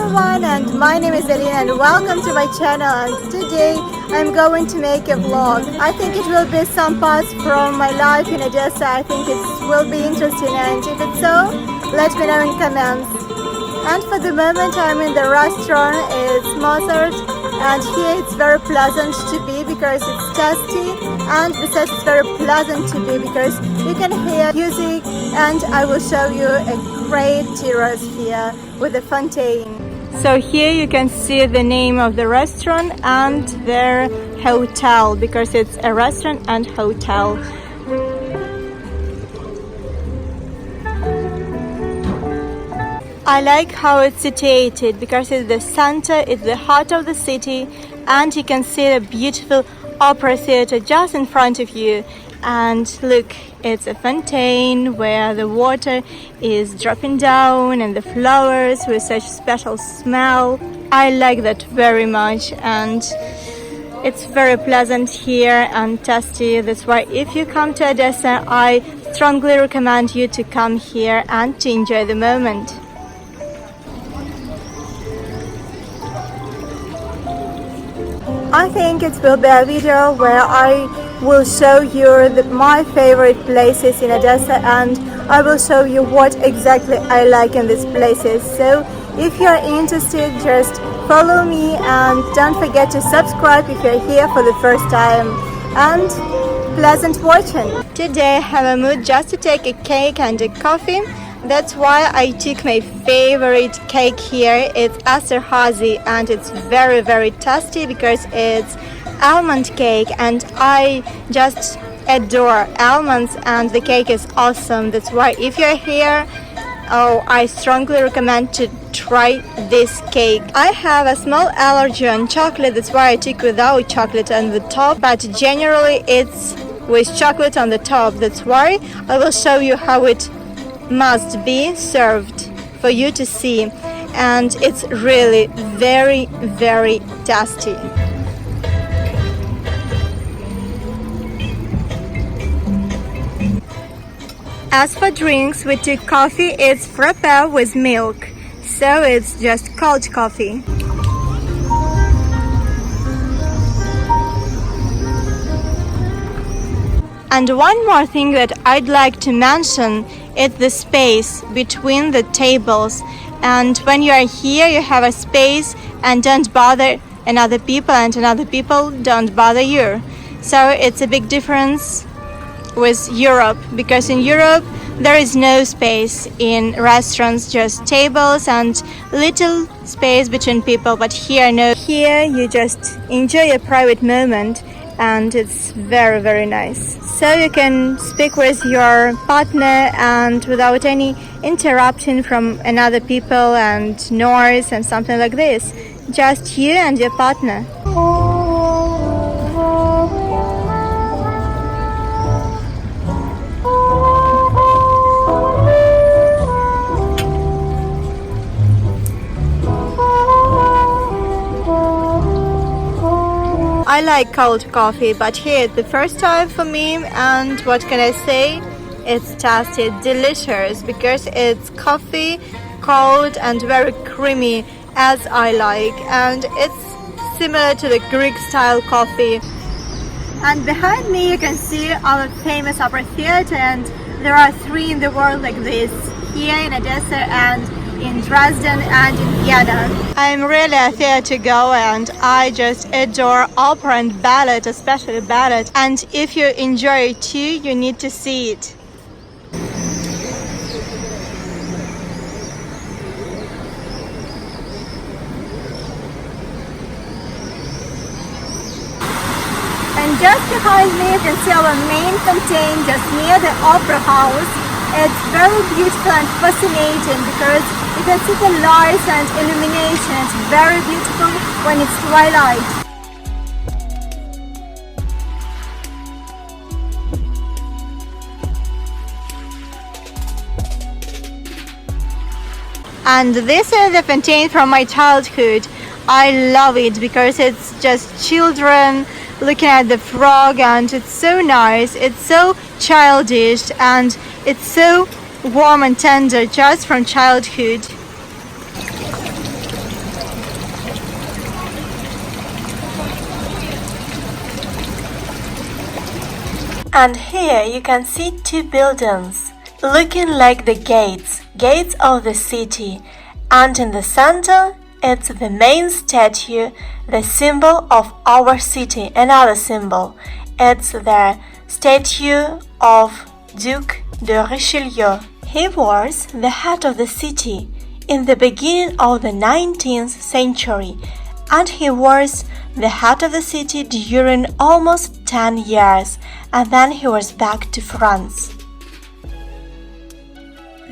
everyone, and my name is Alina and welcome to my channel. And today I'm going to make a vlog. I think it will be some parts from my life in Odessa. I think it will be interesting, and if it's so, let me know in comments. And for the moment I'm in the restaurant. It's Mozart, and here it's very pleasant to be because it's tasty, and besides it's very pleasant to be because you can hear music, and I will show you a great terrace here with a fountain. So here you can see the name of the restaurant and their hotel, because it's a restaurant and hotel. I like how it's situated because it's the center, it's the heart of the city, and you can see the beautiful opera theater just in front of you. And look, it's a fountain where the water is dropping down and the flowers with such special smell. I like that very much, and it's very pleasant here and tasty. That's why if you come to Odessa, I strongly recommend you to come here and to enjoy the moment. I think it will be a video where I will show you my favorite places in Odessa, and I will show you what exactly I like in these places. So if you are interested, just follow me and don't forget to subscribe if you're here for the first time. And pleasant watching. Today I have a mood just to take a cake and a coffee. That's why I took my favorite cake here. It's Asterhazy, and it's very, very tasty because it's almond cake, and I just adore almonds, and the cake is awesome. That's why if you're here, I strongly recommend to try this cake. I have a small allergy on chocolate, that's why I took without chocolate on the top, but generally it's with chocolate on the top. That's why I will show you how it must be served for you to see, and it's really very, very tasty. As for drinks, we took coffee. It's frappe with milk, so it's just cold coffee. And one more thing that I'd like to mention, it's the space between the tables. And when you are here, you have a space and don't bother another people, and another people don't bother you. So it's a big difference with Europe, because in Europe there is no space in restaurants, just tables and little space between people. But here, no. Here you just enjoy a private moment, and it's very, very nice. So you can speak with your partner and without any interruption from another people and noise and something like this. Just you and your partner. I like cold coffee, but here it's the first time for me, and what can I say? It's tasty, delicious, because it's coffee, cold and very creamy, as I like, and it's similar to the Greek style coffee. And behind me you can see our famous opera theater, and there are 3 in the world like this, here in Odessa and in Dresden and in Vienna. I'm really a theater goer, and I just adore opera and ballet, especially ballet. And if you enjoy it too, you need to see it. And just behind me you can see our main fountain just near the opera house. It's very beautiful and fascinating because you can see the lights and illumination. It's very beautiful when it's twilight. And this is the fountain from my childhood. I love it because it's just children looking at the frog, and it's so nice, it's so childish, and it's so warm and tender just from childhood. And here you can see two buildings, looking like the gates of the city. And in the center, it's the main statue, the symbol of our city, another symbol. It's the statue of Duke de Richelieu. He was the head of the city in the beginning of the 19th century, and he was the head of the city during almost 10 years, and then he was back to France.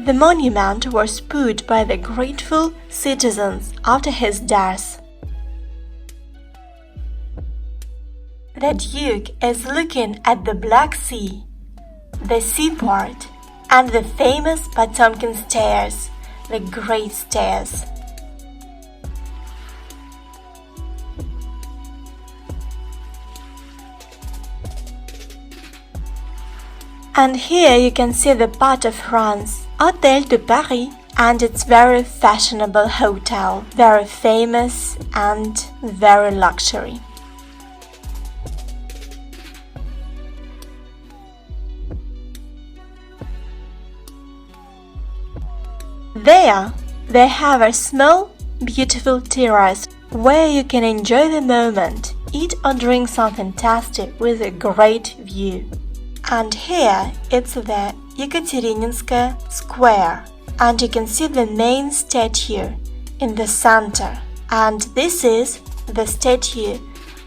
The monument was put by the grateful citizens after his death. The Duke is looking at the Black Sea, the seaport, and the famous Potemkin stairs, the Great Stairs. And here you can see the part of France, Hôtel de Paris, and its very fashionable hotel, very famous and very luxury. There, they have a small, beautiful terrace where you can enjoy the moment, eat or drink something tasty with a great view. And here it's the Екатерининская Square, and you can see the main statue in the center. And this is the statue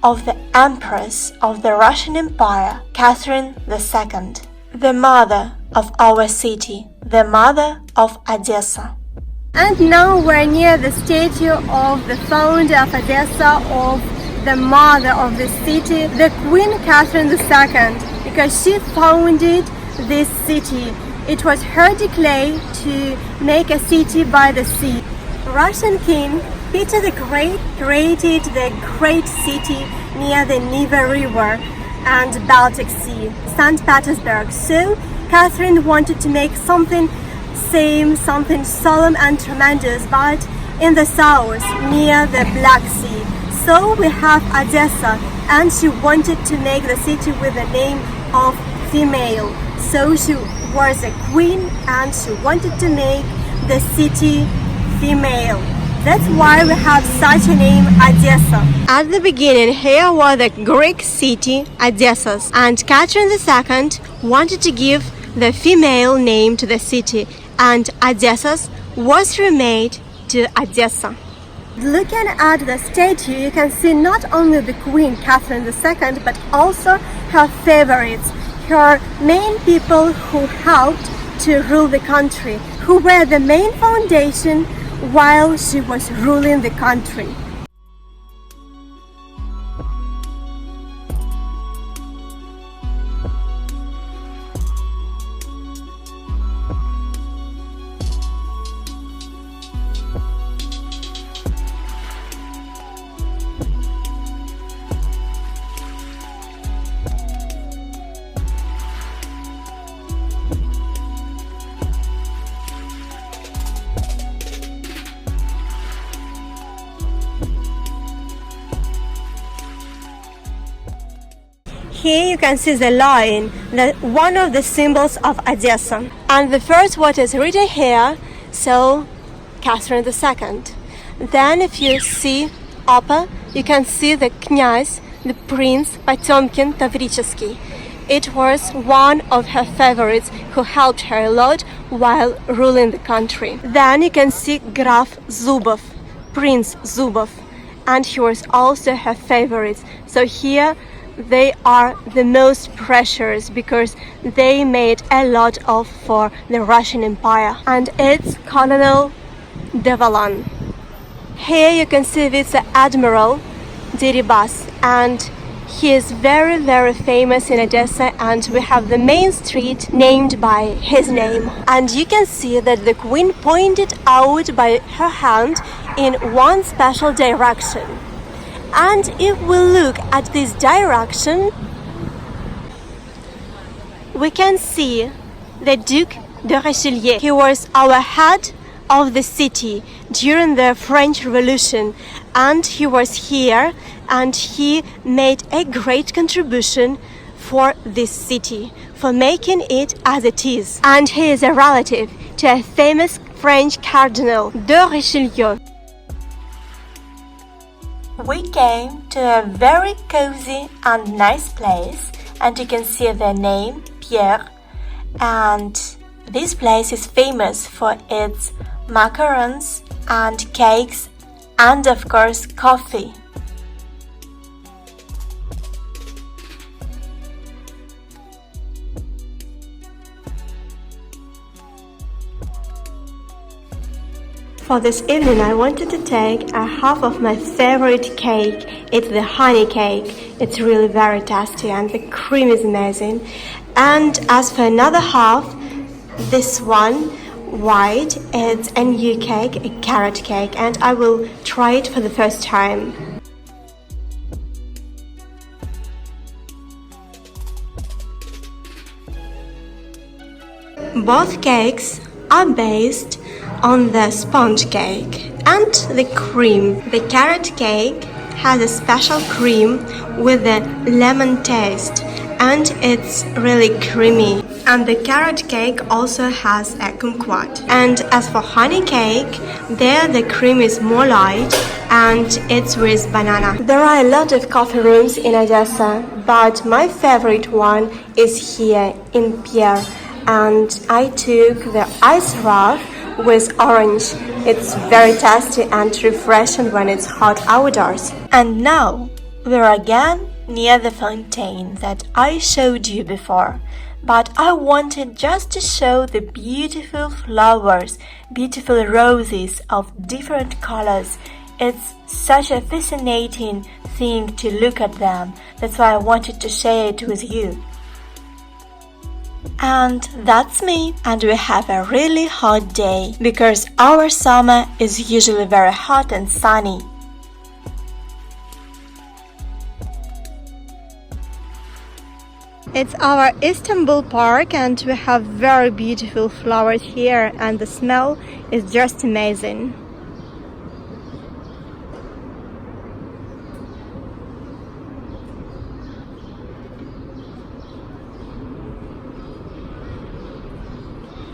of the Empress of the Russian Empire, Catherine II, the mother of our city, the mother of Odessa. And now we're near the statue of the founder of Odessa, of the mother of the city, the Queen Catherine II, because she founded this city. It was her decree to make a city by the sea. Russian King Peter the Great created the great city near the Neva River and Baltic Sea, St. Petersburg. So Catherine wanted to make something solemn and tremendous, but in the south, near the Black Sea. So we have Odessa, and she wanted to make the city with the name of female. So she was a queen, and she wanted to make the city female. That's why we have such a name, Odessa. At the beginning, here was the Greek city, Odessa, and Catherine II wanted to give the female name to the city, and Odessa was remade to Odessa. Looking at the statue, you can see not only the Queen Catherine II, but also her favorites, her main people who helped to rule the country, who were the main foundation while she was ruling the country. Here you can see the lion, one of the symbols of Odessa. And the first what is written here, so Catherine II. Then if you see upper, you can see the kniaz, the prince Potemkin Tavritsky. It was one of her favorites who helped her a lot while ruling the country. Then you can see Graf Zubov, Prince Zubov, and he was also her favorite. So here they are the most precious because they made a lot of for the Russian Empire. And it's Colonel Devalan. Here you can see Vice Admiral Deribas, and he is very, very famous in Odessa, and we have the main street named by his name. And you can see that the Queen pointed out by her hand in one special direction. And if we look at this direction, we can see the Duke de Richelieu. He was our head of the city during the French Revolution, and he was here, and he made a great contribution for this city, for making it as it is. And he is a relative to a famous French Cardinal de Richelieu. We came to a very cozy and nice place, and you can see the name Pierre. And this place is famous for its macarons and cakes and of course coffee. For this evening I wanted to take a half of my favorite cake. It's the honey cake. It's really very tasty and the cream is amazing. And as for another half, this one, white, it's a new cake, a carrot cake, and I will try it for the first time. Both cakes are based on the sponge cake and the cream. The carrot cake has a special cream with a lemon taste and it's really creamy. And the carrot cake also has a kumquat. And as for honey cake, there the cream is more light and it's with banana. There are a lot of coffee rooms in Odessa, but my favorite one is here in Pierre. And I took the ice wrap with orange. It's very tasty and refreshing when it's hot outdoors. And now we're again near the fountain that I showed you before. But I wanted just to show the beautiful flowers, beautiful roses of different colors. It's such a fascinating thing to look at them. That's why I wanted to share it with you. And that's me. And we have a really hot day because our summer is usually very hot and sunny. It's our Istanbul park and we have very beautiful flowers here and the smell is just amazing.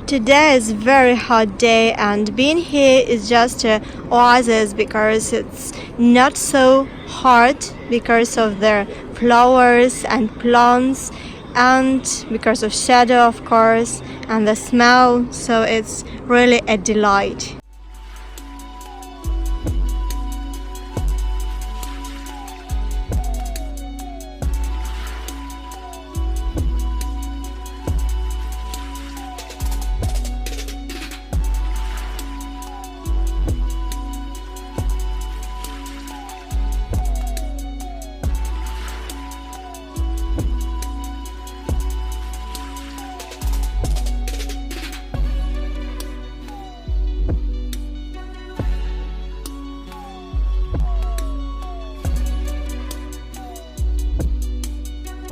Today is a very hot day and being here is just an oasis because it's not so hot because of the flowers and plants and because of shadow of course and the smell, so it's really a delight.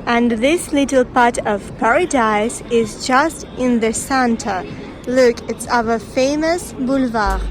And this little part of paradise is just in the center. Look, it's our famous boulevard.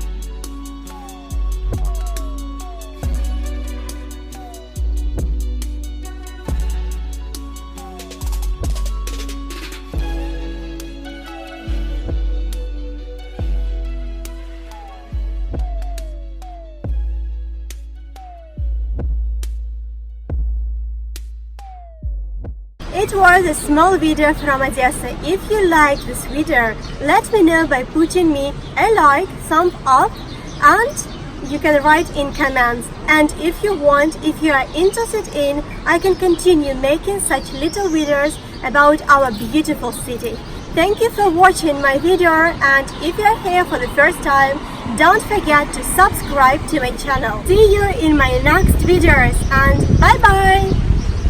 It was a small video from Odessa. If you like this video, let me know by putting me a like, thumb up, and you can write in comments. And if you want, if you are interested in, I can continue making such little videos about our beautiful city. Thank you for watching my video, and if you are here for the first time, don't forget to subscribe to my channel. See you in my next videos and bye bye!